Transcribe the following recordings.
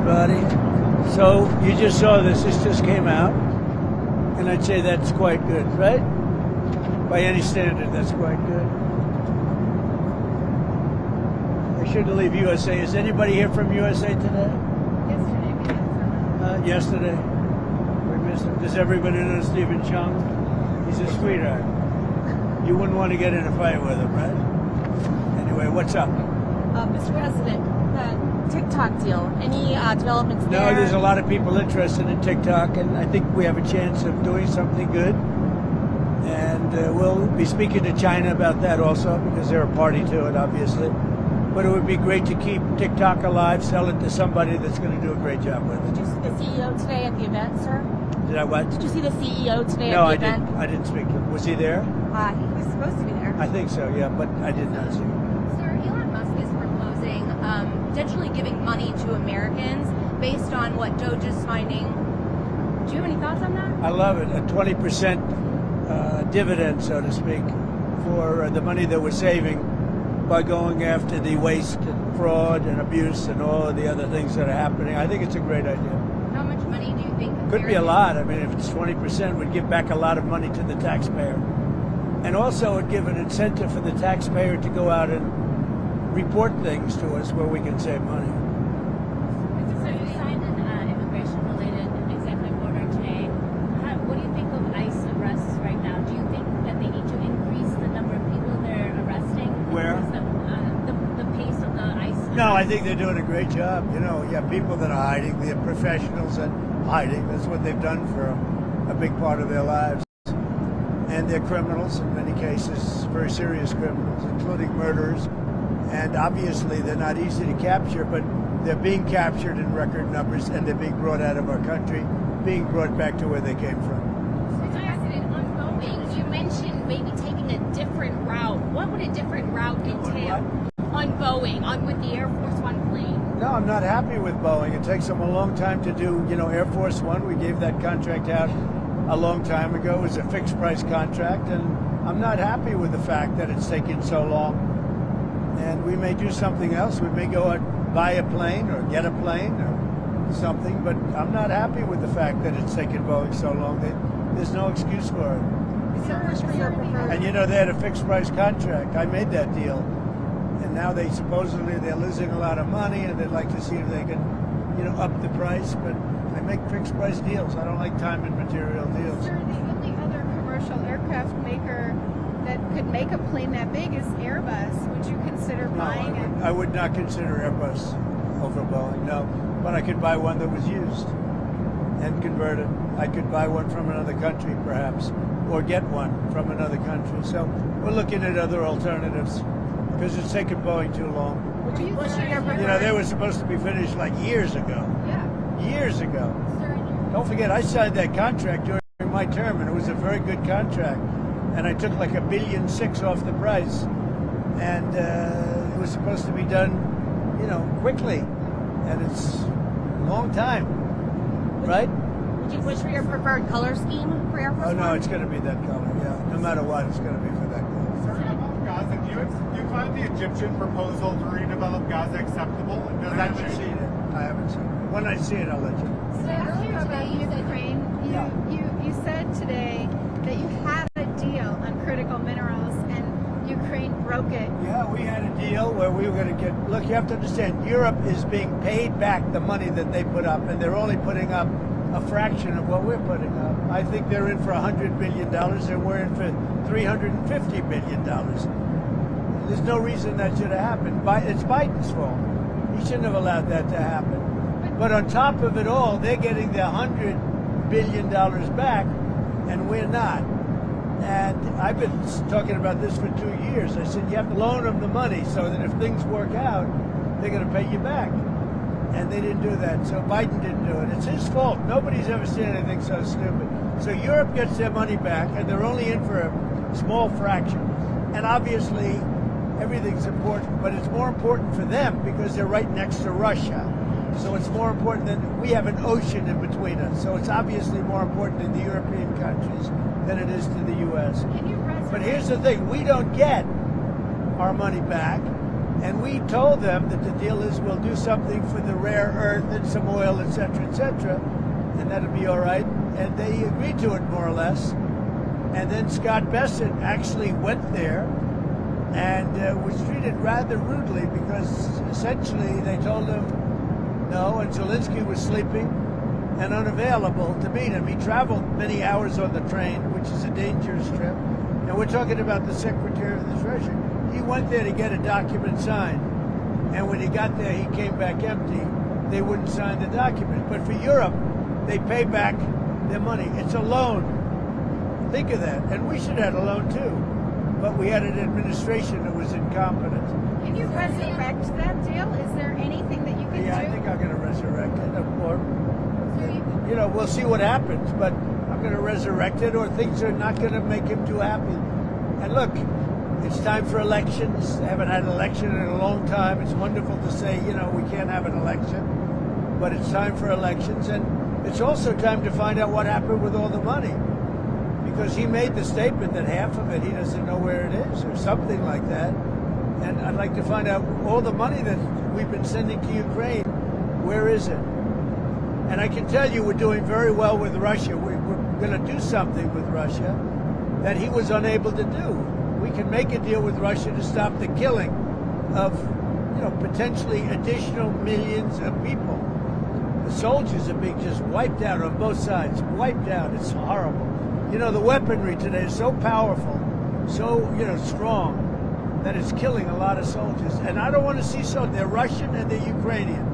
everybody. So you just saw this. This just came out. And I'd say that's quite good, right? By any standard, that's quite good. I shouldn't leave USA. Is anybody here from USA today? Yesterday, we had someone. Yesterday. We missed him. Does everybody know Stephen Chung? He's a sweetheart. You wouldn't want to get in a fight with him, right? Anyway, what's up? Mr. President, the TikTok deal, any developments there? No, there's a lot of people interested in TikTok, and I think we have a chance of doing something good. And we'll be speaking to China about that also, because they're a party to it, obviously. But it would be great to keep TikTok alive, sell it to somebody that's going to do a great job with it. Did you see the CEO today at the event, sir? Did I what? Did you see the CEO today No, at the event? I didn't speak to him. Was he there? He was supposed to be there. I think so, yeah, but I did not see him. Sir, Elon Musk is proposing potentially giving money to Americans based on what Doge is finding. Do you have any thoughts on that? I love it. A 20% dividend, so to speak, for the money that we're saving by going after the waste and fraud and abuse and all of the other things that are happening. I think it's a great idea. How much money do you think? Could be a lot. I mean, if it's 20%, we'd give back a lot of money to the taxpayer. And also would give an incentive for the taxpayer to go out and report things to us where we can save money. So you signed an immigration-related executive order today. What do you think of ICE arrests right now? Do you think that they need to increase the number of people they're arresting? Where? The pace of the ICE. No, I think they're doing a great job. You know, you have people that are hiding. They're professionals at hiding. That's what they've done for a big part of their lives. And they're criminals in many cases, very serious criminals, including murderers. And obviously they're not easy to capture, but they're being captured in record numbers, and they're being brought out of our country, being brought back to where they came from. Mr. President, on Boeing, you mentioned maybe taking a different route. What would a different route entail? On Boeing, with the Air Force One plane? No, I'm not happy with Boeing. It takes them a long time to do, Air Force One. We gave that contract out a long time ago. It was a fixed price contract, and I'm not happy with the fact that it's taken so long. And we may do something else. We may go out, buy a plane or get a plane or something, but I'm not happy with the fact that it's taken Boeing so long. There's no excuse for it. And they had a fixed price contract. I made that deal. And now they're losing a lot of money, and they'd like to see if they can, up the price. But I make fixed price deals. I don't like time and material deals. Sir, the only other commercial aircraft maker that could make a plane that big is Airbus. Would you consider buying it? I would not consider Airbus over Boeing, no. But I could buy one that was used and convert it. I could buy one from another country, perhaps, or get one from another country. So we're looking at other alternatives because it's taken Boeing too long. They were supposed to be finished like years ago. Yeah. Years ago. Don't forget, I signed that contract during my term, and it was a very good contract. And I took like $1.6 billion off the price. And it was supposed to be done, quickly. And it's a long time, right? Would you push for your preferred color scheme for Air Force Oh, no, One? it's going to be that color, yeah. No matter what, it's going to be for that color. Gaza, do you find the Egyptian proposal to redevelop Gaza acceptable? Does I that haven't change? seen it. I haven't seen it. When I see it, I'll let you know. So earlier today, Ukraine, you said today that you had a deal on critical minerals, and Ukraine broke it. Yeah, we had a deal where we were going to get... Look, you have to understand, Europe is being paid back the money that they put up, and they're only putting up a fraction of what we're putting up. I think they're in for $100 billion, and we're in for $350 billion. There's no reason that should have happened. It's Biden's fault. He shouldn't have allowed that to happen. But on top of it all, they're getting their $100 billion back, and we're not. And I've been talking about this for 2 years. I said, you have to loan them the money so that if things work out, they're going to pay you back. And they didn't do that. So Biden didn't do it. It's his fault. Nobody's ever seen anything so stupid. So Europe gets their money back, and they're only in for a small fraction. And obviously, everything's important, but it's more important for them because they're right next to Russia. So it's more important than we have an ocean in between us. So it's obviously more important in the European countries than it is to the U.S. Can you But here's the thing, we don't get our money back And we told them that the deal is we'll do something for the rare earth and some oil, etc., and that'll be all right. And they agreed to it more or less. And then Scott Bessent actually went there and was treated rather rudely because essentially they told him no, and Zelensky was sleeping and unavailable to meet him. He traveled many hours on the train, which is a dangerous trip. And we're talking about the Secretary of the Treasury. He went there to get a document signed. And when he got there, he came back empty. They wouldn't sign the document. But for Europe, they pay back their money. It's a loan. Think of that. And we should have a loan too. But we had an administration that was incompetent. Can you resurrect that deal? Is there anything that you can do? Yeah, I think I'm going to resurrect it. Or, you know, we'll see what happens. But I'm going to resurrect it, or things are not going to make him too happy. And look, it's time for elections. They haven't had an election in a long time. It's wonderful to say, you know, we can't have an election, but it's time for elections. And it's also time to find out what happened with all the money. Because he made the statement that half of it he doesn't know where it is, or something like that. And I'd like to find out all the money that we've been sending to Ukraine, where is it? And I can tell you we're doing very well with Russia. We're going to do something with Russia that he was unable to do. We can make a deal with Russia to stop the killing of, you know, potentially additional millions of people. The soldiers are being just wiped out on both sides, wiped out. It's horrible. You know, the weaponry today is so powerful, so, you know, strong, that it's killing a lot of soldiers. And I don't want to see they're Russian and they're Ukrainian.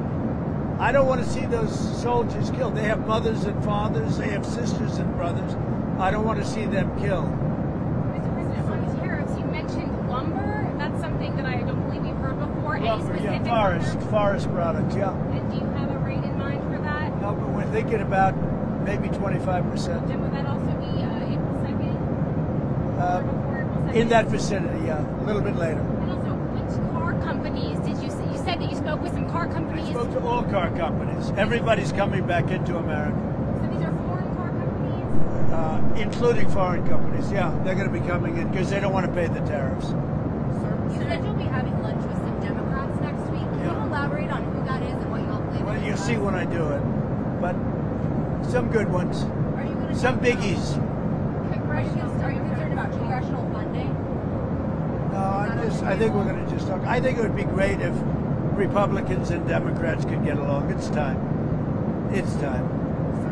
I don't want to see those soldiers killed. They have mothers and fathers, they have sisters and brothers. I don't want to see them killed. Mr. President, on tariffs, you mentioned lumber. That's something that I don't believe we've heard before. Any Lumber, yeah, specific forest products, yeah. And do you have a rate in mind for that? No, but we're thinking about maybe 25%. And would that also be April 2nd? Uh, Or before April 2nd? In that vicinity, yeah, a little bit later. And also, which car companies did you say? You said that you spoke with some car I companies. spoke to all car companies. Everybody's coming back into America, So these are foreign car companies? including foreign companies. Yeah, they're going to be coming in because they don't want to pay the tariffs. You said you'll be having lunch with some Democrats next week. Can Yeah. you elaborate on who that is and what y'all plan to Well, you'll discuss? see when I do it. But some good ones, Are you gonna some talk about biggies. Are you concerned about congressional funding? No, I think we're going to just talk. I think it would be great if Republicans and Democrats could get along. It's time. It's time.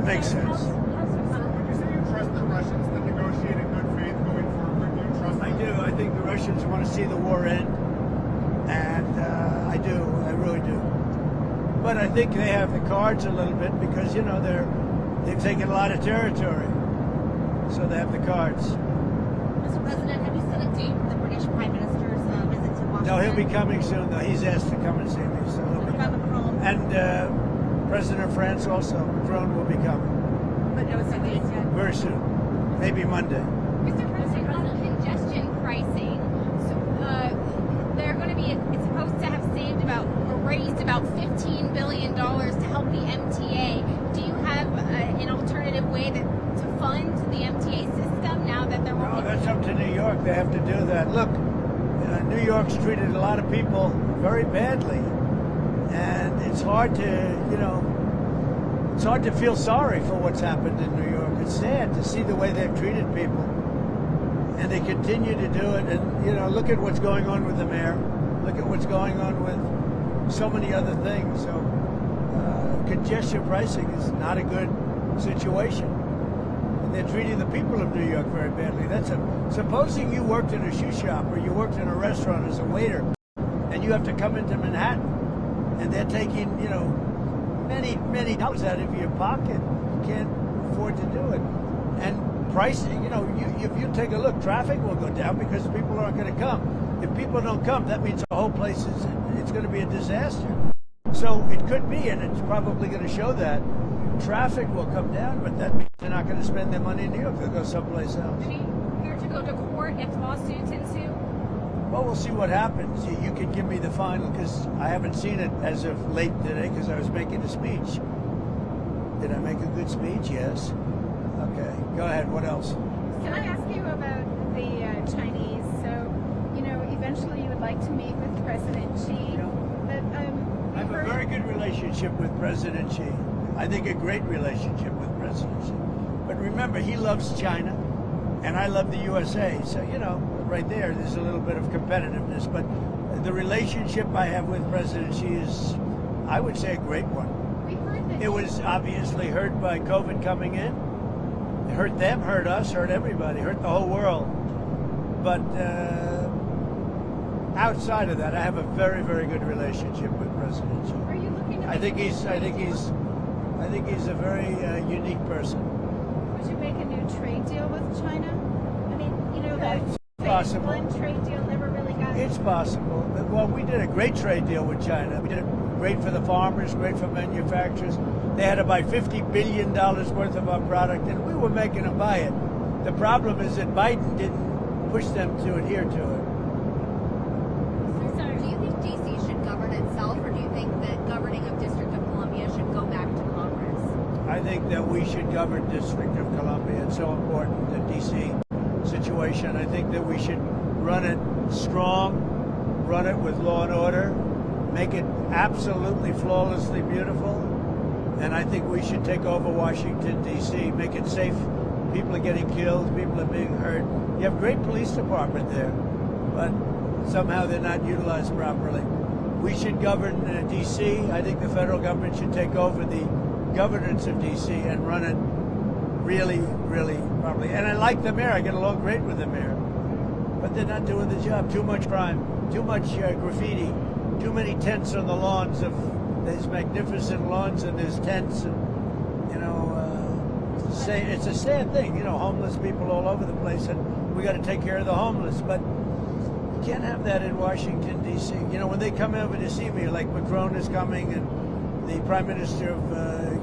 Makes sense. Would you say you trust the Russians to negotiate in good faith going forward? Do you trust I them? do. I think the Russians want to see the war end, and I do. I really do. But I think they have the cards a little bit because you know they've taken a lot of territory, so they have the cards. Mr. President, have you set a date for the British Prime Minister's visit to Washington? No, he'll be coming soon. Though he's asked to come and see me, so he'll What be about coming. Macron? And President of France also, Macron, will be coming But no set date yet. very soon, maybe Monday. Mr. President, on congestion pricing, so, they're going to be, it's supposed to have saved about, or raised about $15 billion to help the MTA. Do you have an alternative way to fund the MTA system now that there won't No, be? that's up to New York. They have to do that. Look, New York's treated a lot of people very badly, and it's hard to, you know, it's hard to feel sorry for what's happened in New York. It's sad to see the way they've treated people, and they continue to do it. And you know, look at what's going on with the mayor. Look at what's going on with so many other things. So, congestion pricing is not a good situation. And they're treating the people of New York very badly. Supposing you worked in a shoe shop or you worked in a restaurant as a waiter, and you have to come into Manhattan, and they're taking, you know, many dollars out of your pocket. You can't afford to do it. And pricing, you know, if you take a look, traffic will go down because people aren't going to come. If people don't come, that means the whole place it's going to be a disaster. So it could be, and it's probably going to show that traffic will come down, but that means they're not going to spend their money in New York. They'll go someplace else. Are you prepared to go to court if lawsuits ensue? Well, we'll see what happens. You can give me the final because I haven't seen it as of late today because I was making a speech. Did I make a good speech? Yes. Okay. Go ahead. What else? Can I ask you about the Chinese? So, you know, eventually you would like to meet with President Xi. Yeah. But I have a very good relationship with President Xi. I think a great relationship with President Xi. But remember, he loves China, and I love the USA. So, you know, right there's a little bit of competitiveness. But the relationship I have with President Xi is, I would say, a great one. we heard that It was obviously hurt by COVID coming in. It hurt them, hurt us, hurt everybody, hurt the whole world. But outside of that, I have a very, very good relationship with President Xi. Are you looking to I think he's a very unique person. would you make a new trade deal with China? I mean, you know, Yeah, that it's phase possible. one trade deal never really got It's possible. Well, we did a great trade deal with China. We did it great for the farmers, great for manufacturers. They had to buy $50 billion worth of our product, and we were making them buy it. The problem is that Biden didn't push them to adhere to it. Do you think DC should govern itself, or do you think that governing of District of Columbia should go back to Congress? I think that we should govern District of Columbia. It's so important, the D.C. situation. I think that we should run it strong, run it with law and order, make it absolutely flawlessly beautiful. And I think we should take over Washington, D.C., make it safe. People are getting killed, people are being hurt. You have a great police department there, but somehow they're not utilized properly. We should govern D.C. I think the federal government should take over the governance of D.C. and run it really, really properly. And I like the mayor. I get along great with the mayor. But they're not doing the job. Too much crime, too much graffiti, too many tents on the lawns of these magnificent lawns, and there's tents, and, you know, it's a sad thing. You know, homeless people all over the place, and we got to take care of the homeless. But you can't have that in Washington, D.C. You know, when they come over to see me, like Macron is coming, and the Prime Minister of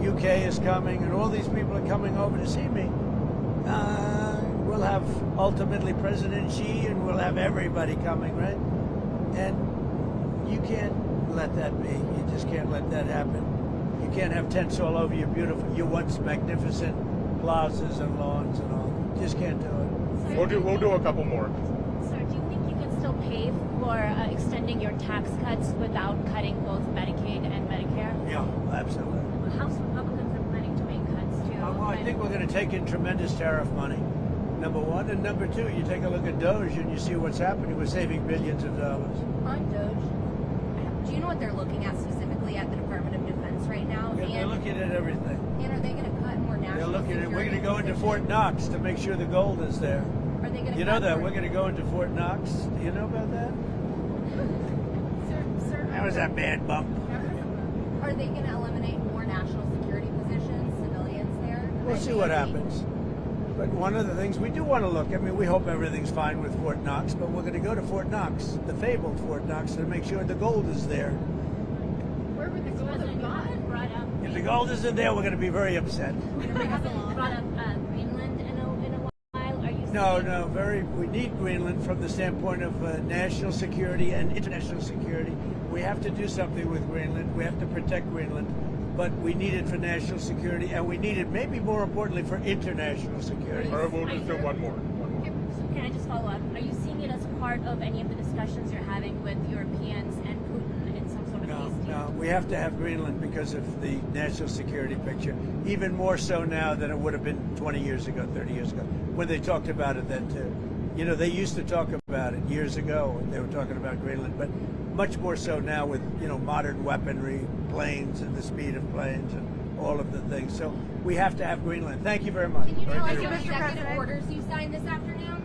UK is coming, and all these people are coming over to see me. We'll have ultimately President Xi, and we'll have everybody coming, right? And you can't let that be. You just can't let that happen. You can't have tents all over your once magnificent plazas and lawns and all. You just can't do it. We'll do a couple more. Sir, do you think you can still pay for extending your tax cuts without cutting both Medicaid and Medicare? Yeah, absolutely. House Republicans are planning to make cuts too. Well, I think we're going to take in tremendous tariff money, number one. And number two, you take a look at Doge and you see what's happening. We're saving billions of dollars. On Doge, do you know what they're looking at specifically at the Department of Defense right now? They're looking at everything. And are they going to cut more They're national looking at. We're going to security go into positions? Fort Knox to make sure the gold is there. Are they going to You cut know that more- we're going to go into Fort Knox. Do you know about that? Sir, That was a bad bump. Are they going to eliminate more national security positions, civilians there? We'll see what happens. But one of the things we do want to look, I mean, we hope everything's fine with Fort Knox, but we're going to go to Fort Knox, the fabled Fort Knox, to make sure the gold is there. where would the gold have President, you gone? haven't brought up. If the gold isn't there, we're going to be very upset. You haven't brought up Greenland in a while. Are you? We need Greenland from the standpoint of national security and international security. We have to do something with Greenland. We have to protect Greenland, but we need it for national security, and we need it maybe more importantly for international security. All right, we'll just do one more. Can I just follow up? Are you seeing it as part of any of the discussions you're having with Europeans and Putin in some sort of peace deal? No, we have to have Greenland because of the national security picture. Even more so now than it would have been 20 years ago, 30 years ago, when they talked about it then too. You know, they used to talk about it years ago when they were talking about Greenland, but much more so now with, you know, modern weaponry, planes and the speed of planes and all of the things. So we have to have Greenland. Thank you very much. Can you tell us you. what Mr. executive President. orders you signed this afternoon?